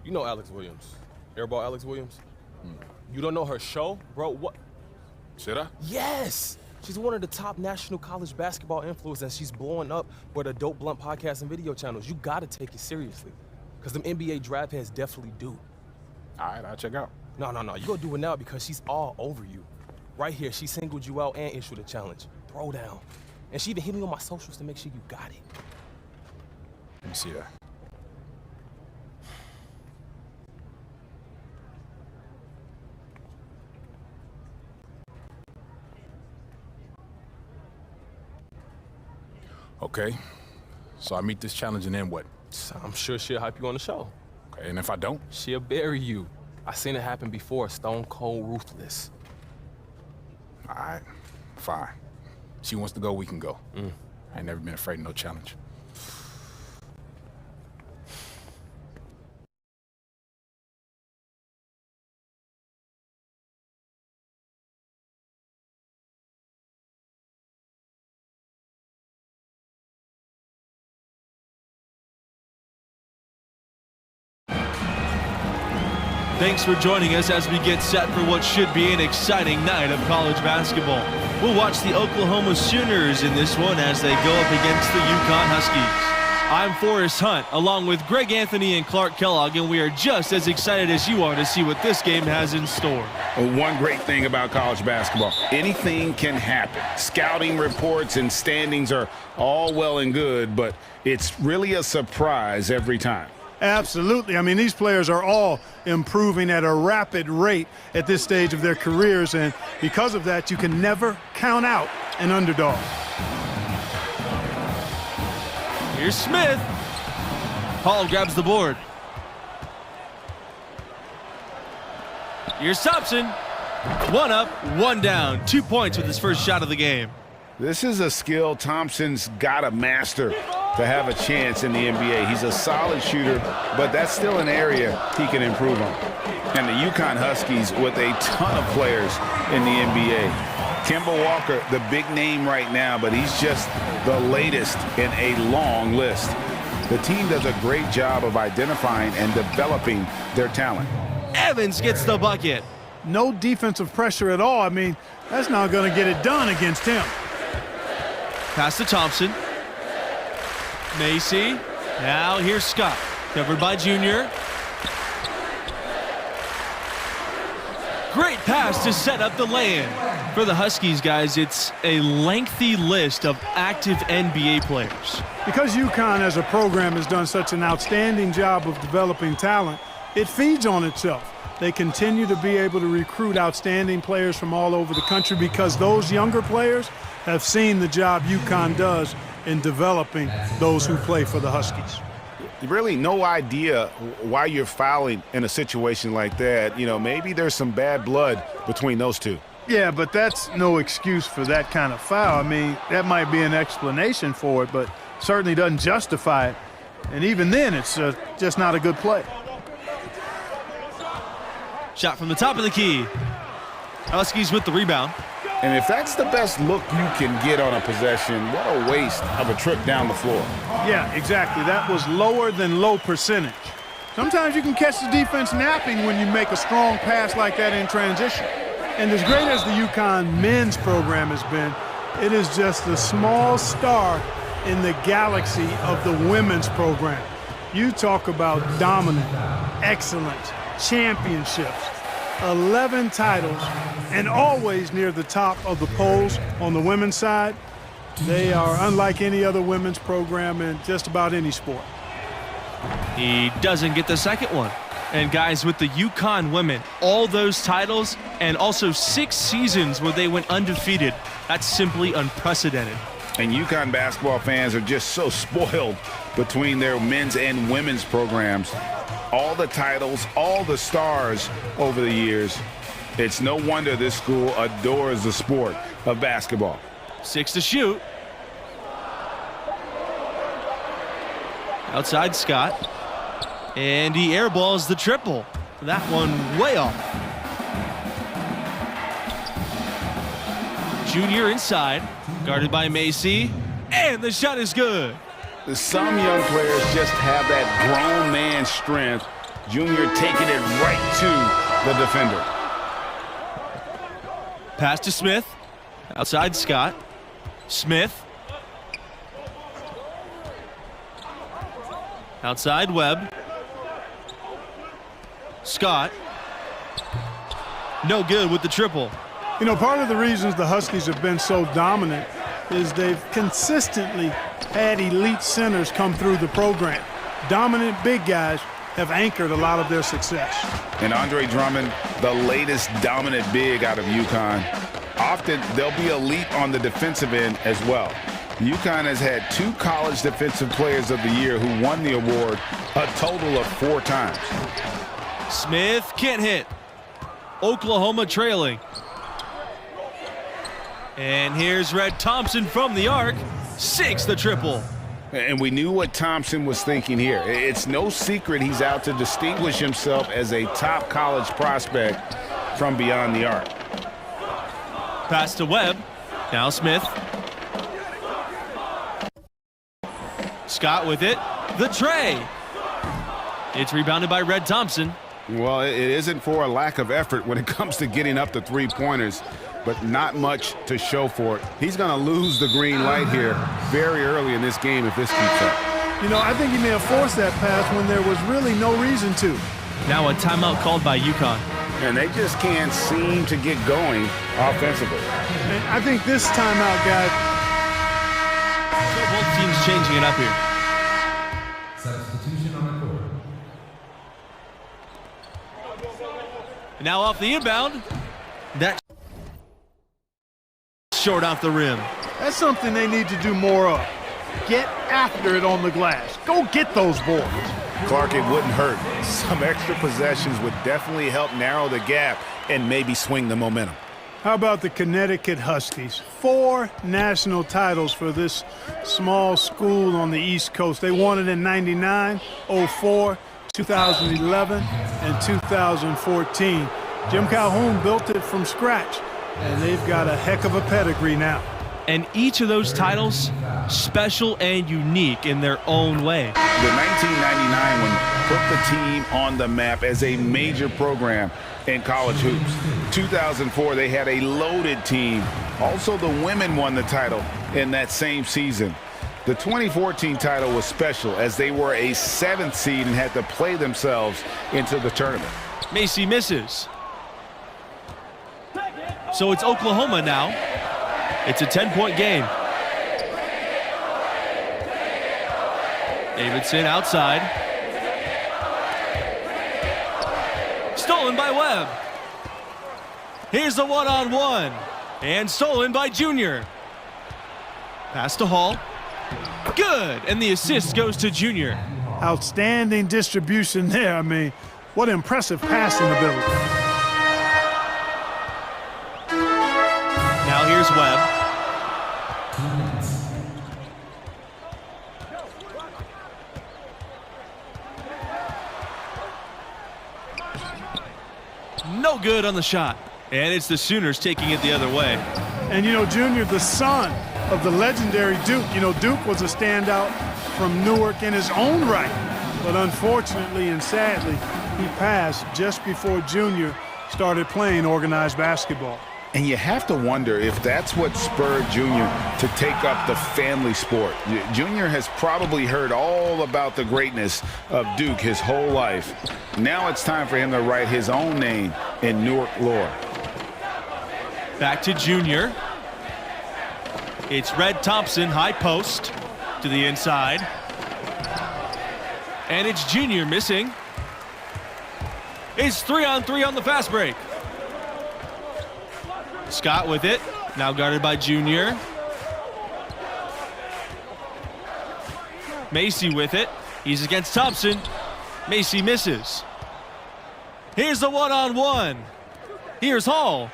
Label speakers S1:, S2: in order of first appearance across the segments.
S1: You know Alex Williams. Airball Alex Williams? You don't know her show? Bro, what?
S2: Should I?
S1: Yes! She's one of the top national college basketball influencers, and she's blowing up with Adult Blunt podcast and video channels. You gotta take it seriously, because them NBA draft heads definitely do.
S2: All right, I'll check out.
S1: No, you go do it now because she's all over you. Right here, she singled you out and issued a challenge. Throw down. And she even hit me on my socials to make sure you got it.
S2: Let me see that. Okay, so I meet this challenge and then what?
S1: So I'm sure she'll hype you on the show.
S2: Okay, and if I don't?
S1: She'll bury you. I seen it happen before, stone cold ruthless.
S2: All right, fine. She wants to go, we can go. I ain't never been afraid of no challenge.
S3: Thanks for joining us as we get set for what should be an exciting night of college basketball. We'll watch the Oklahoma Sooners in this one as they go up against the UConn Huskies. I'm Forrest Hunt, along with Greg Anthony and Clark Kellogg, and we are just as excited as you are to see what this game has in store.
S4: One great thing about college basketball, anything can happen. Scouting reports and standings are all well and good, but it's really a surprise every time.
S5: Absolutely. I mean, these players are all improving at a rapid rate at this stage of their careers, and because of that, you can never count out an underdog.
S3: Here's Smith. Hall grabs the board. Here's Thompson. One up, one down. 2 points with his first shot of the game.
S4: This is a skill Thompson's got to master to have a chance in the NBA. He's a solid shooter, but that's still an area he can improve on. And the UConn Huskies with a ton of players in the NBA. Kemba Walker, the big name right now, but he's just the latest in a long list. The team does a great job of identifying and developing their talent.
S3: Evans gets the bucket.
S5: No defensive pressure at all. I mean, that's not going to get it done against him.
S3: Pass to Thompson. Macy. Now here's Scott. Covered by Junior. Great pass to set up the lay-in. For the Huskies, guys, it's a lengthy list of active NBA players.
S5: Because UConn as a program has done such an outstanding job of developing talent, it feeds on itself. They continue to be able to recruit outstanding players from all over the country because those younger players have seen the job UConn does in developing those who play for the Huskies.
S4: Really no idea why you're fouling in a situation like that. You know, maybe there's some bad blood between those two.
S5: Yeah, but that's no excuse for that kind of foul. I mean, that might be an explanation for it, but certainly doesn't justify it. And even then, it's just not a good play.
S3: Shot from the top of the key. Huskies with the rebound.
S4: And if that's the best look you can get on a possession, what a waste of a trip down the floor.
S5: Yeah, exactly. That was lower than low percentage. Sometimes you can catch the defense napping when you make a strong pass like that in transition. And as great as the UConn men's program has been, it is just a small star in the galaxy of the women's program. You talk about dominant, excellent, championships, 11 titles, and always near the top of the polls on the women's side. They are unlike any other women's program in just about any sport.
S3: He doesn't get the second one. And guys, with the UConn women, all those titles and also 6 seasons where they went undefeated, that's simply unprecedented.
S4: And UConn basketball fans are just so spoiled between their men's and women's programs. All the titles, all the stars over the years. It's no wonder this school adores the sport of basketball.
S3: 6 to shoot. Outside Scott. And he airballs the triple. That one way off. Junior inside. Guarded by Macy. And the shot is good.
S4: Some young players just have that grown man strength Junior taking it right to the defender.
S3: Pass to Smith. Outside Scott. Smith. Outside Webb. Scott. No good with the triple.
S5: You know, part of the reasons the Huskies have been so dominant is they've consistently had elite centers come through the program. Dominant big guys have anchored a lot of their success.
S4: And Andre Drummond, the latest dominant big out of UConn. Often they'll be elite on the defensive end as well. UConn has had 2 college defensive players of the year who won the award a total of 4 times.
S3: Smith can't hit. Oklahoma trailing. And here's Red Thompson from the arc. 6 the triple.
S4: And we knew what Thompson was thinking here. It's no secret he's out to distinguish himself as a top college prospect from beyond the arc.
S3: Pass to Webb. Now Smith. Scott with it. The tray. It's rebounded by Red Thompson.
S4: Well, it isn't for a lack of effort when it comes to getting up the 3-pointers, but not much to show for it. He's going to lose the green light here very early in this game if this keeps up.
S5: You know, I think he may have forced that pass when there was really no reason to.
S3: Now a timeout called by UConn.
S4: And they just can't seem to get going offensively.
S5: And I think this timeout, guys.
S3: So both teams changing it up here.
S6: Substitution on the court.
S3: Now off the inbound. That short off the rim.
S5: That's something they need to do more of. Get after it on the glass. Go get those boards.
S4: Clark, it wouldn't hurt. Some extra possessions would definitely help narrow the gap and maybe swing the momentum.
S5: How about the Connecticut Huskies? 4 national titles for this small school on the East Coast. They won it in 99, 04, 2011, and 2014. Jim Calhoun built it from scratch, and they've got a heck of a pedigree now.
S3: And each of those titles special and unique in their own way.
S4: The 1999 one put the team on the map as a major program in college hoops. 2004, they had a loaded team. Also, the women won the title in that same season. The 2014 title was special as they were a 7th seed and had to play themselves into the tournament.
S3: Macy misses. So it's Oklahoma now. It's a 10-point game. Davidson outside. Stolen by Webb. Here's the one-on-one. And stolen by Junior. Pass to Hall. Good. And the assist goes to Junior.
S5: Outstanding distribution there. I mean, what impressive passing ability.
S3: Now here's Webb. No good on the shot. And it's the Sooners taking it the other way.
S5: And, you know, Junior, the son of the legendary Duke. You know, Duke was a standout from Newark in his own right. But unfortunately and sadly, he passed just before Junior started playing organized basketball.
S4: And you have to wonder if that's what spurred Junior to take up the family sport. Junior has probably heard all about the greatness of Duke his whole life. Now it's time for him to write his own name in Newark lore.
S3: Back to Junior. It's Red Thompson, high post to the inside. And it's Junior missing. It's 3-on-3 on the fast break. Scott with it, now guarded by Junior. Macy with it, he's against Thompson. Macy misses. Here's the one-on-one. Here's Hall.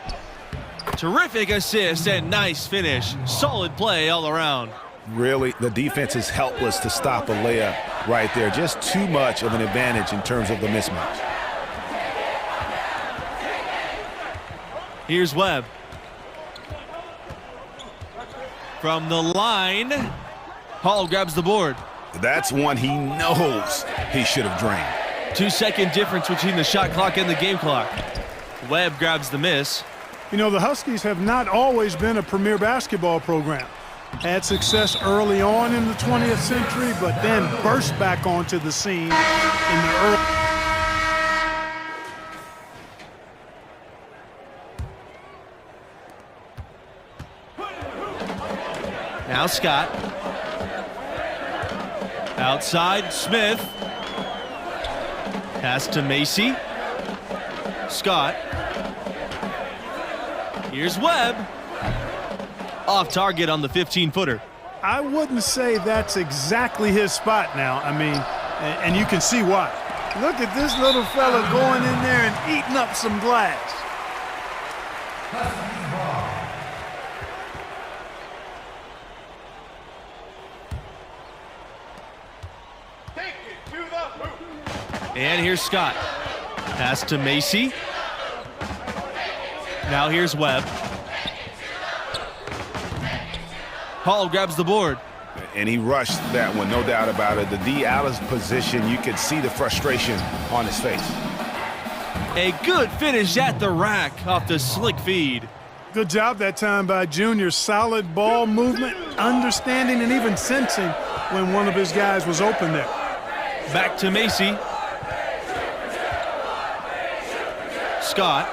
S3: Terrific assist and nice finish. Solid play all around.
S4: Really, the defense is helpless to stop a layup right there. Just too much of an advantage in terms of the mismatch.
S3: Here's Webb. From the line, Hall grabs the board.
S4: That's one he knows he should have drained.
S3: 2-second difference between the shot clock and the game clock. Webb grabs the miss.
S5: You know, the Huskies have not always been a premier basketball program. Had success early on in the 20th century, but then burst back onto the scene in the early...
S3: Now Scott. Outside, Smith. Pass to Macy. Scott. Here's Webb. Off target on the 15-footer.
S5: I wouldn't say that's exactly his spot now. I mean, and you can see why. Look at this little fella going in there and eating up some glass.
S3: And here's Scott. Pass to Macy. Now here's Webb. Hall grabs the board.
S4: And he rushed that one, no doubt about it. The D out of position, you could see the frustration on his face.
S3: A good finish at the rack off the slick feed.
S5: Good job that time by Junior. Solid ball movement, understanding, and even sensing when one of his guys was open there.
S3: Back to Macy. Scott.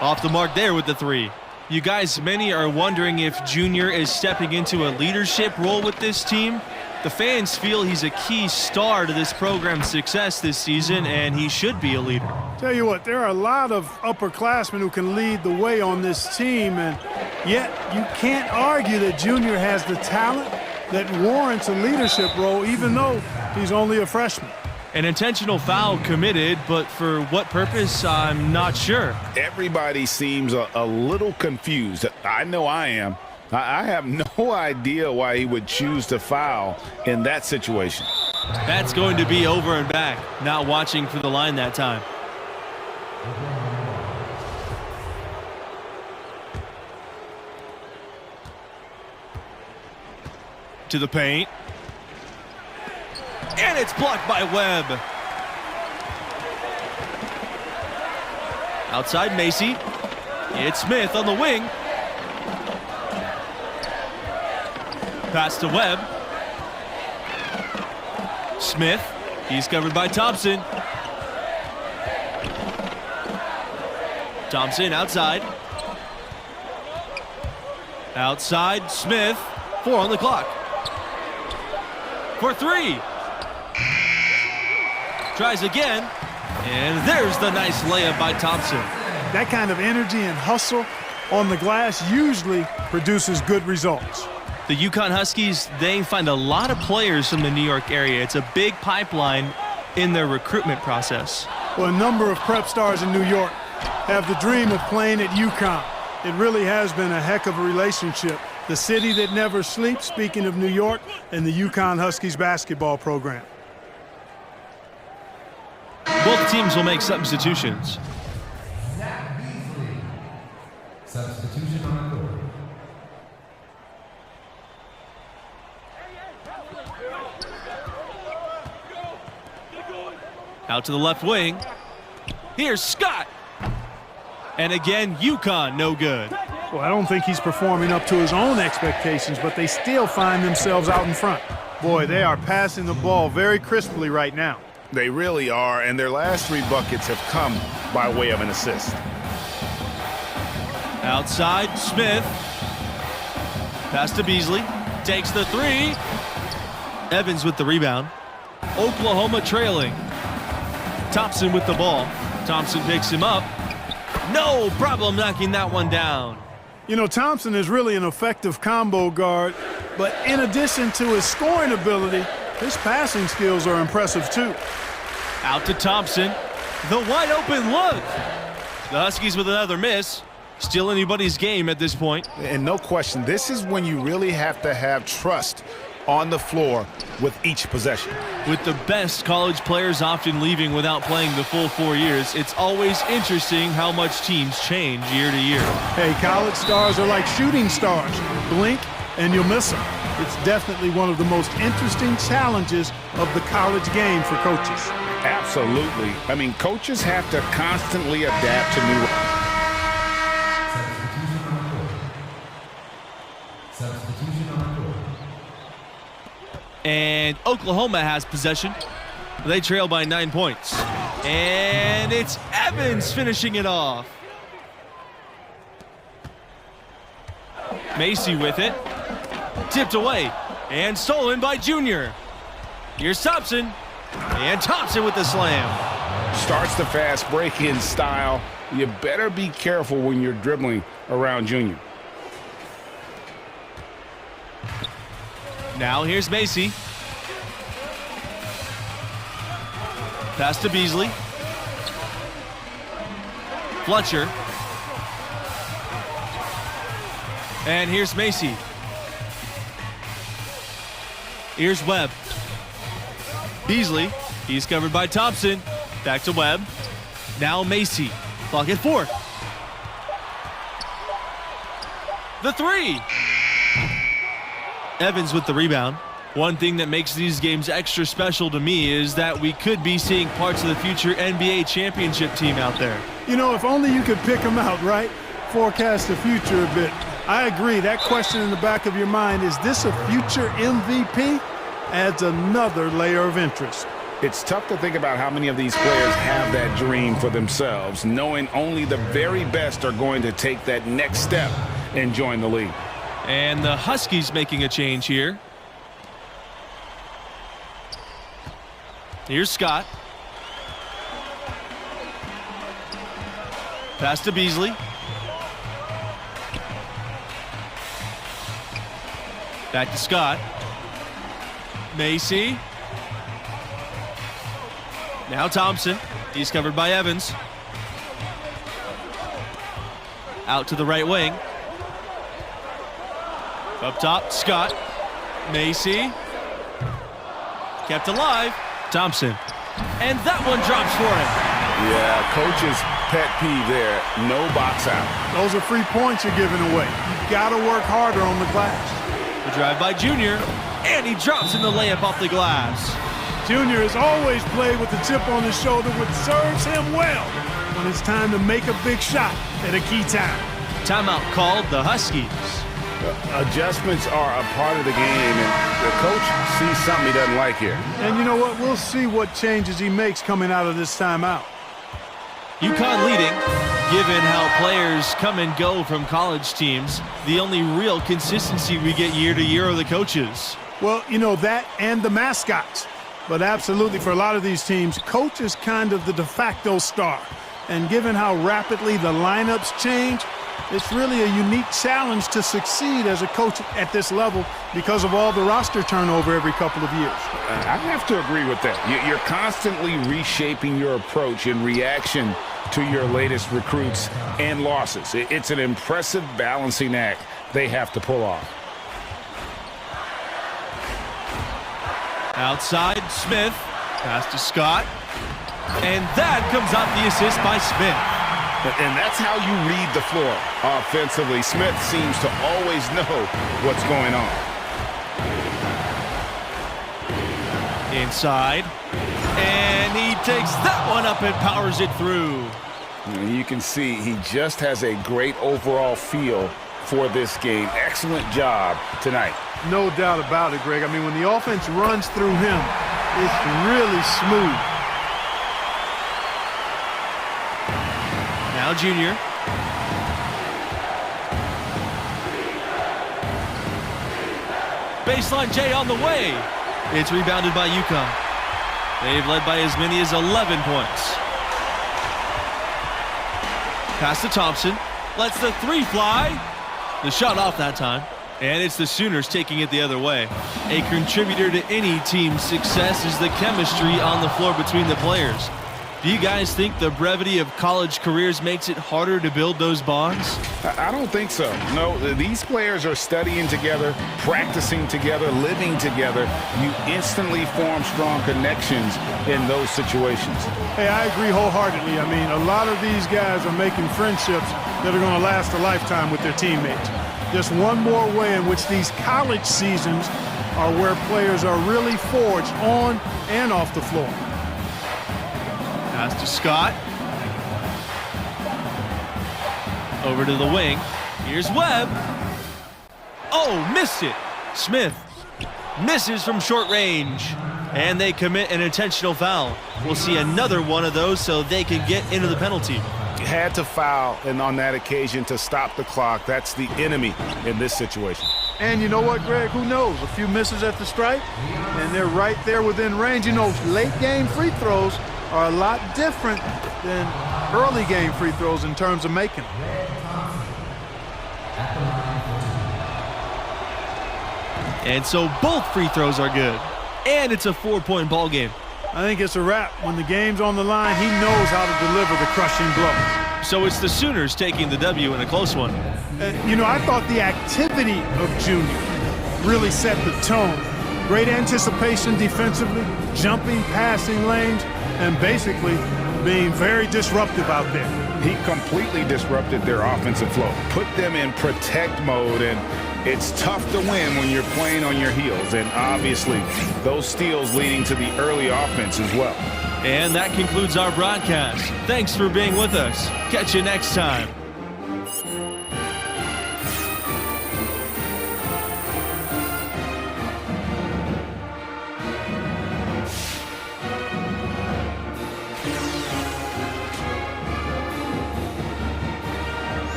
S3: Off the mark there with the three. You guys, many are wondering if Junior is stepping into a leadership role with this team. The fans feel he's a key star to this program's success this season, and he should be a leader.
S5: Tell you what, there are a lot of upperclassmen who can lead the way on this team, and yet you can't argue that Junior has the talent that warrants a leadership role, even though he's only a freshman.
S3: An intentional foul committed, but for what purpose, I'm not sure.
S4: Everybody seems a little confused. I know I am. I have no idea why he would choose to foul in that situation.
S3: That's going to be over and back. Not watching for the line that time. To the paint. And it's blocked by Webb. Outside Macy. It's Smith on the wing. Pass to Webb. Smith. He's covered by Thompson. Thompson outside. Outside Smith. 4 on the clock. For 3. Tries again, and there's the nice layup by Thompson.
S5: That kind of energy and hustle on the glass usually produces good results.
S3: The UConn Huskies, they find a lot of players from the New York area. It's a big pipeline in their recruitment process.
S5: Well, a number of prep stars in New York have the dream of playing at UConn. It really has been a heck of a relationship. The city that never sleeps, speaking of New York, and the UConn Huskies basketball program.
S3: Both teams will make substitutions.
S6: Substitution on the court.
S3: Out to the left wing. Here's Scott. And again, UConn no good.
S5: Well, I don't think he's performing up to his own expectations, but they still find themselves out in front. Boy, they are passing the ball very crisply right now.
S4: They really are, and their last 3 buckets have come by way of an assist.
S3: Outside, Smith. Pass to Beasley. Takes the 3. Evans with the rebound. Oklahoma trailing. Thompson with the ball. Thompson picks him up. No problem knocking that one down.
S5: You know, Thompson is really an effective combo guard, but in addition to his scoring ability, his passing skills are impressive too.
S3: Out to Thompson. The wide open look. The Huskies with another miss. Still anybody's game at this point.
S4: And no question, this is when you really have to have trust on the floor with each possession.
S3: With the best college players often leaving without playing the full 4 years, it's always interesting how much teams change year to year.
S5: Hey, college stars are like shooting stars. Blink and you'll miss them. It's definitely one of the most interesting challenges of the college game for coaches.
S4: Absolutely. I mean, coaches have to constantly adapt to new.
S6: Substitution on court.
S3: And Oklahoma has possession. They trail by 9 points. And it's Evans finishing it off. Macy with it. Tipped away and stolen by Junior. Here's Thompson. And Thompson with the slam.
S4: Starts the fast break-in style. You better be careful when you're dribbling around Junior.
S3: Now here's Macy. Pass to Beasley. Fletcher. And here's Macy. Here's Webb. Beasley. He's covered by Thompson. Back to Webb. Now Macy. Clock at 4. The 3. Evans with the rebound. One thing that makes these games extra special to me is that we could be seeing parts of the future NBA championship team out there.
S5: You know, if only you could pick them out, right? Forecast the future a bit. I agree. That question in the back of your mind, is this a future MVP? Adds another layer of interest.
S4: It's tough to think about how many of these players have that dream for themselves, knowing only the very best are going to take that next step and join the league.
S3: And the Huskies making a change here. Here's Scott. Pass to Beasley. Back to Scott. Macy. Now Thompson. He's covered by Evans. Out to the right wing. Up top, Scott. Macy. Kept alive. Thompson. And that one drops for him.
S4: Yeah, coach's pet peeve there. No box out.
S5: Those are free points you're giving away. You got to work harder on the glass.
S3: The drive by Junior. And he drops in the layup off the glass.
S5: Junior has always played with the chip on his shoulder, which serves him well when it's time to make a big shot at a key time.
S3: Timeout called the Huskies.
S4: Adjustments are a part of the game, and the coach sees something he doesn't like here.
S5: And you know what? We'll see what changes he makes coming out of this timeout.
S3: UConn leading. Given how players come and go from college teams, the only real consistency we get year to year are the coaches.
S5: Well, you know, that and the mascots. But absolutely, for a lot of these teams, coach is kind of the de facto star. And given how rapidly the lineups change, it's really a unique challenge to succeed as a coach at this level because of all the roster turnover every couple of years.
S4: I have to agree with that. You're constantly reshaping your approach in reaction to your latest recruits and losses. It's an impressive balancing act they have to pull off.
S3: Outside, Smith. Pass to Scott. And that comes out the assist by Smith.
S4: And that's how you read the floor offensively. Smith seems to always know what's going on.
S3: Inside. And he takes that one up and powers it through.
S4: And you can see he just has a great overall feel for this game. Excellent job tonight.
S5: No doubt about it, Greg. I mean, when the offense runs through him, it's really smooth.
S3: Now Junior. Baseline J on the way. It's rebounded by UConn. They've led by as many as 11 points. Pass to Thompson. Lets the 3 fly. The shot off that time. And it's the Sooners taking it the other way. A contributor to any team's success is the chemistry on the floor between the players. Do you guys think the brevity of college careers makes it harder to build those bonds?
S4: I don't think so. No, these players are studying together, practicing together, living together. You instantly form strong connections in those situations.
S5: Hey, I agree wholeheartedly. I mean, a lot of these guys are making friendships that are going to last a lifetime with their teammates. Just one more way in which these college seasons are where players are really forged on and off the floor.
S3: Pass to Scott. Over to the wing. Here's Webb. Oh, missed it. Smith misses from short range. And they commit an intentional foul. We'll see another one of those so they can get into the penalty.
S4: Had to foul, and on that occasion to stop the clock. That's the enemy in this situation.
S5: And you know what, Greg? Who knows? A few misses at the stripe, and they're right there within range. You know, late-game free throws are a lot different than early-game free throws in terms of making them.
S3: And so both free throws are good. And it's a 4-point ball game.
S5: I think it's a wrap. When the game's on the line, he knows how to deliver the crushing blow.
S3: So it's the Sooners taking the W in a close one.
S5: You know, I thought the activity of Junior really set the tone. Great anticipation defensively, jumping, passing lanes, and basically being very disruptive out there.
S4: He completely disrupted their offensive flow, put them in protect mode, and it's tough to win when you're playing on your heels, and obviously those steals leading to the early offense as well.
S3: And that concludes our broadcast. Thanks for being with us. Catch you next time.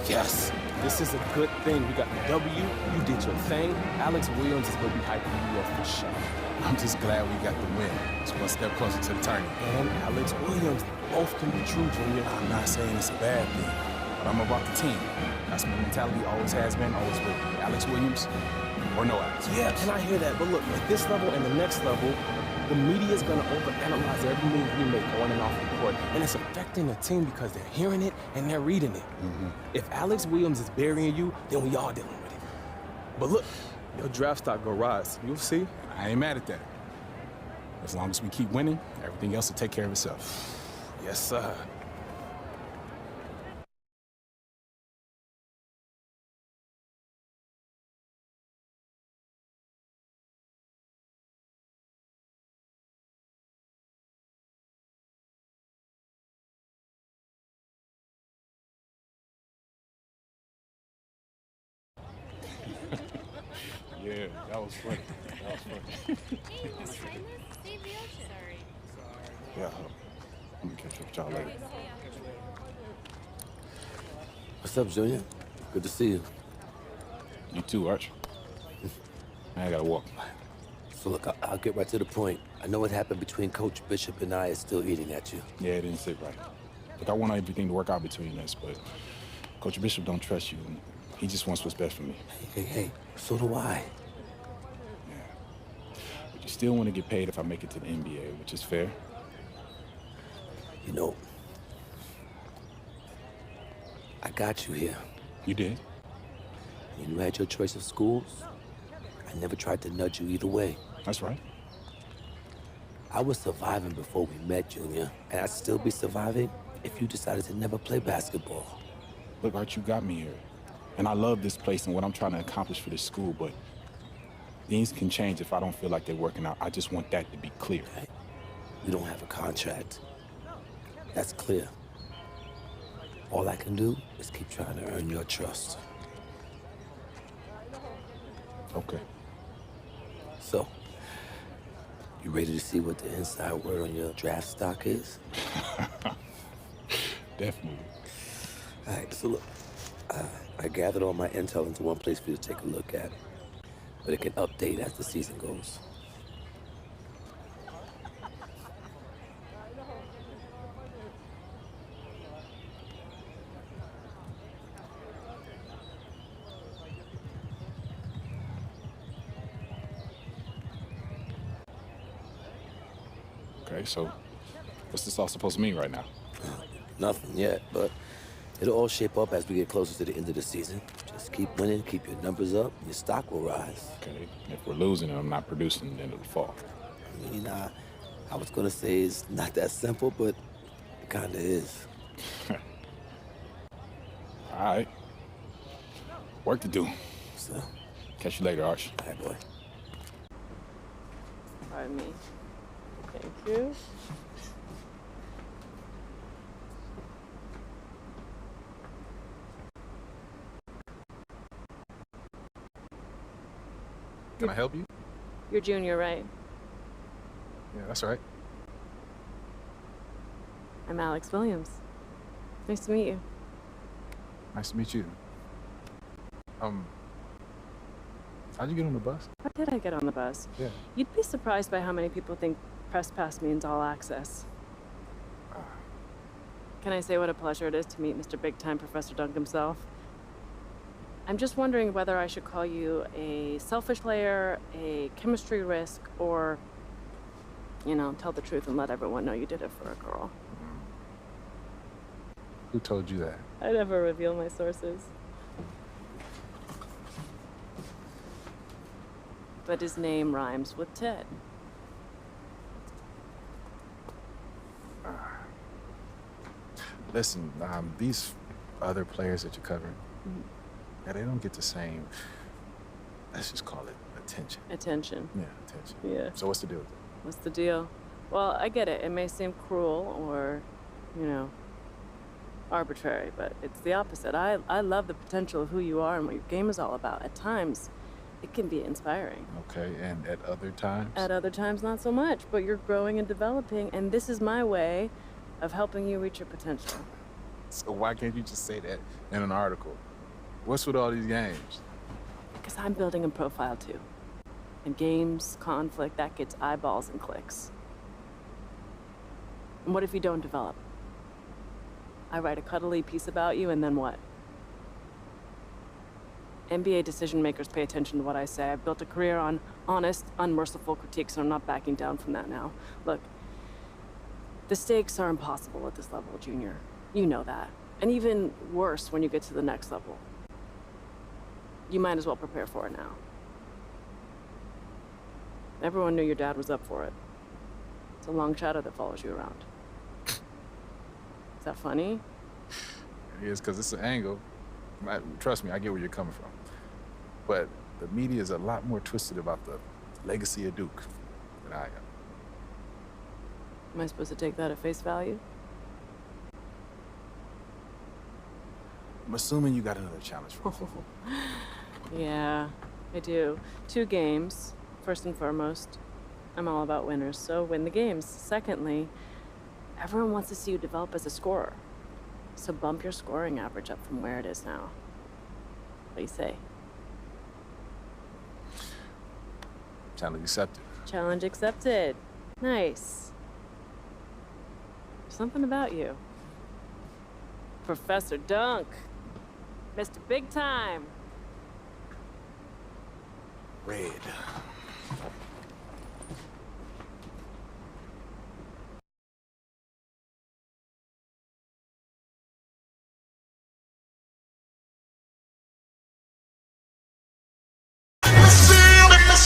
S1: Yes, this is a good thing. We got the W, you did your thing. Alex Williams is going to be hyping you up for sure.
S2: I'm just glad we got the win. It's one step closer to the tournament.
S1: And Alex Williams, both can be true, Junior.
S2: I'm not saying it's a bad thing, but I'm about the team. That's my mentality, always has been, always will be. Alex Williams or no Alex Williams.
S1: Yeah, and I hear that. But look, at this level and the next level, the media is going to overanalyze every move we make on and off the court. And it's affecting the team because they're hearing it and they're reading it. If Alex Williams is burying you, then we all dealing with it. But look, your draft stock will rise. You'll see.
S2: I ain't mad at that. As long as we keep winning, everything else will take care of itself.
S1: Yes, sir.
S2: Yeah, that was funny. That was funny. Yeah, I'm gonna catch up with y'all later.
S7: What's up, Junior? Good to see you.
S2: You too, Arch. I gotta walk.
S7: So look, I'll get right to the point. I know what happened between Coach Bishop and I is still eating at you.
S2: Yeah, it didn't sit right. Look, I want everything to work out between us, but Coach Bishop don't trust you, and he just wants what's best for me.
S7: Hey, so do I.
S2: But you still want to get paid if I make it to the NBA, which is fair.
S7: You know, I got you here.
S2: You did?
S7: You had your choice of schools. I never tried to nudge you either way.
S2: That's right.
S7: I was surviving before we met, Junior, and I'd still be surviving if you decided to never play basketball.
S2: Look, Art, you got me here. And I love this place and what I'm trying to accomplish for this school, but things can change if I don't feel like they're working out. I just want that to be clear.
S7: Right? We don't have a contract. That's clear. All I can do is keep trying to earn your trust.
S2: Okay.
S7: So, you ready to see what the inside word on your draft stock is?
S2: Definitely.
S7: All right, so look, I gathered all my intel into one place for you to take a look at, but it can update as the season goes.
S2: Okay, so what's this all supposed to mean right now?
S7: Nothing yet, but it'll all shape up as we get closer to the end of the season. Just keep winning, keep your numbers up, and your stock will rise.
S2: Okay, if we're losing and I'm not producing, then it'll fall.
S7: I mean, I was gonna say it's not that simple, but it kinda is.
S2: All right. Work to do.
S7: So,
S2: Catch you later, Arch.
S7: all right, boy.
S8: Pardon me. Thank you.
S9: Can I help you?
S8: You're Junior, right?
S9: Yeah, that's right.
S8: I'm Alex Williams. Nice to meet you.
S9: Nice to meet you. How'd you get on the bus?
S8: How did I get on the bus?
S9: Yeah.
S8: You'd be surprised by how many people think Press Pass means all access. Can I say what a pleasure it is to meet Mr. Big Time Professor Dunk himself? I'm just wondering whether I should call you a selfish player, a chemistry risk, or, you know, tell the truth and let everyone know you did it for a girl.
S9: Who told you that?
S8: I never reveal my sources. But his name rhymes with Ted.
S9: Listen, these other players that you're covering, yeah, they don't get the same, let's just call it attention.
S8: Attention.
S9: Yeah, attention.
S8: Yeah.
S9: So what's the deal with it?
S8: What's the deal? Well, I get it. It may seem cruel or, you know, arbitrary, but it's the opposite. I love the potential of who you are and what your game is all about. At times, it can be inspiring.
S9: Okay, and at other times?
S8: At other times, not so much, but you're growing and developing, and this is my way of helping you reach your potential.
S9: So why can't you just say that in an article? What's with all these games?
S8: Because I'm building a profile too. And games, conflict, that gets eyeballs and clicks. And what if you don't develop? I write a cuddly piece about you, and then what? NBA decision makers pay attention to what I say. I've built a career on honest, unmerciful critiques, and I'm not backing down from that now. Look, the stakes are impossible at this level, Junior. You know that. And even worse when you get to the next level. You might as well prepare for it now. Everyone knew your dad was up for it. It's a long shadow that follows you around. Is that funny?
S9: It is, because it's an angle. Trust me, I get where you're coming from. But the media is a lot more twisted about the legacy of Duke than I am.
S8: Am I supposed to take that at face value?
S9: I'm assuming you got another challenge for me.
S8: Yeah, I do. 2 games, first and foremost. I'm all about winners, so win the games. Secondly, everyone wants to see you develop as a scorer. So bump your scoring average up from where it is now. What do you say?
S9: Challenge accepted.
S8: Challenge accepted. Nice. Something about you. Professor Dunk. Mr. Big Time.
S9: Red.
S10: See you in the